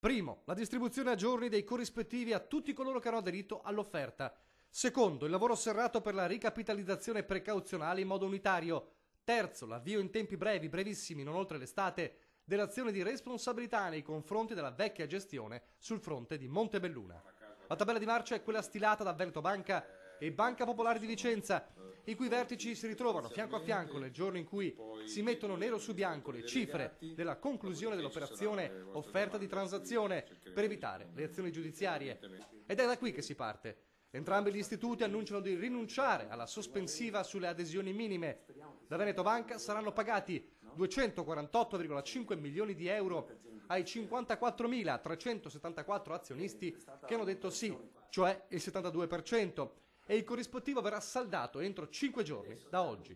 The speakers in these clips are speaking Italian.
Primo, la distribuzione a giorni dei corrispettivi a tutti coloro che hanno aderito all'offerta. Secondo, il lavoro serrato per la ricapitalizzazione precauzionale in modo unitario. Terzo, l'avvio in tempi brevi, brevissimi, non oltre l'estate, dell'azione di responsabilità nei confronti della vecchia gestione sul fronte di Montebelluna. La tabella di marcia è quella stilata da Veneto Banca e Banca Popolare di Vicenza, i cui vertici si ritrovano fianco a fianco nel giorno in cui si mettono nero su bianco le cifre della conclusione dell'operazione offerta di transazione per evitare le azioni giudiziarie. Ed è da qui che si parte. Entrambi gli istituti annunciano di rinunciare alla sospensiva sulle adesioni minime. Da Veneto Banca saranno pagati 248,5 milioni di euro ai 54.374 azionisti che hanno detto sì, cioè il 72%, e il corrispettivo verrà saldato entro 5 giorni da oggi.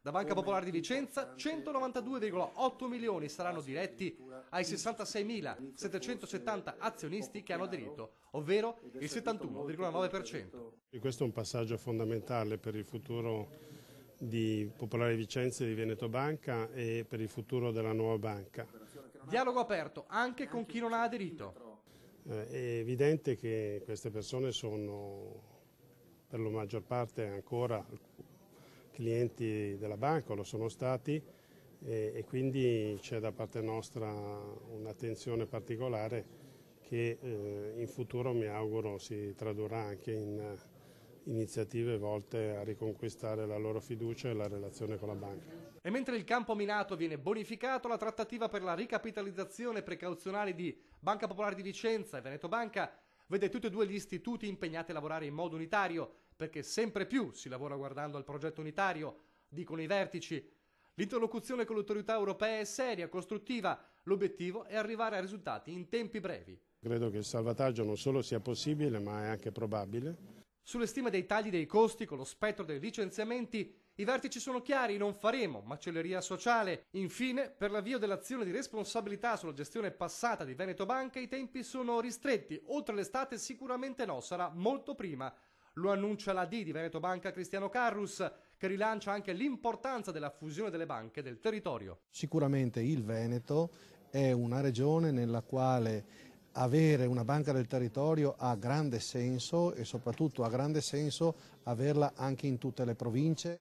Da Banca Popolare di Vicenza 192,8 milioni saranno diretti ai 66.770 azionisti che hanno aderito, ovvero il 71,9%. Questo è un passaggio fondamentale per il futuro di Popolare di Vicenza e di Veneto Banca e per il futuro della nuova banca. Dialogo aperto anche con chi non ha aderito. È evidente che queste persone sono per la maggior parte ancora clienti della banca, lo sono stati, e quindi c'è da parte nostra un'attenzione particolare che in futuro mi auguro si tradurrà anche in iniziative volte a riconquistare la loro fiducia e la relazione con la banca. E mentre il campo minato viene bonificato, la trattativa per la ricapitalizzazione precauzionale di Banca Popolare di Vicenza e Veneto Banca vede tutti e due gli istituti impegnati a lavorare in modo unitario, perché sempre più si lavora guardando al progetto unitario, dicono i vertici. L'interlocuzione con le autorità europee è seria, costruttiva, l'obiettivo è arrivare a risultati in tempi brevi. Credo che il salvataggio non solo sia possibile, ma è anche probabile. Sulle stime dei tagli dei costi con lo spettro dei licenziamenti, i vertici sono chiari: non faremo macelleria sociale. Infine, per l'avvio dell'azione di responsabilità sulla gestione passata di Veneto Banca, i tempi sono ristretti. Oltre l'estate sicuramente no, sarà molto prima. Lo annuncia l'AD di Veneto Banca Cristiano Carrus, che rilancia anche l'importanza della fusione delle banche del territorio. Sicuramente il Veneto è una regione nella quale avere una banca del territorio ha grande senso, e soprattutto ha grande senso averla anche in tutte le province.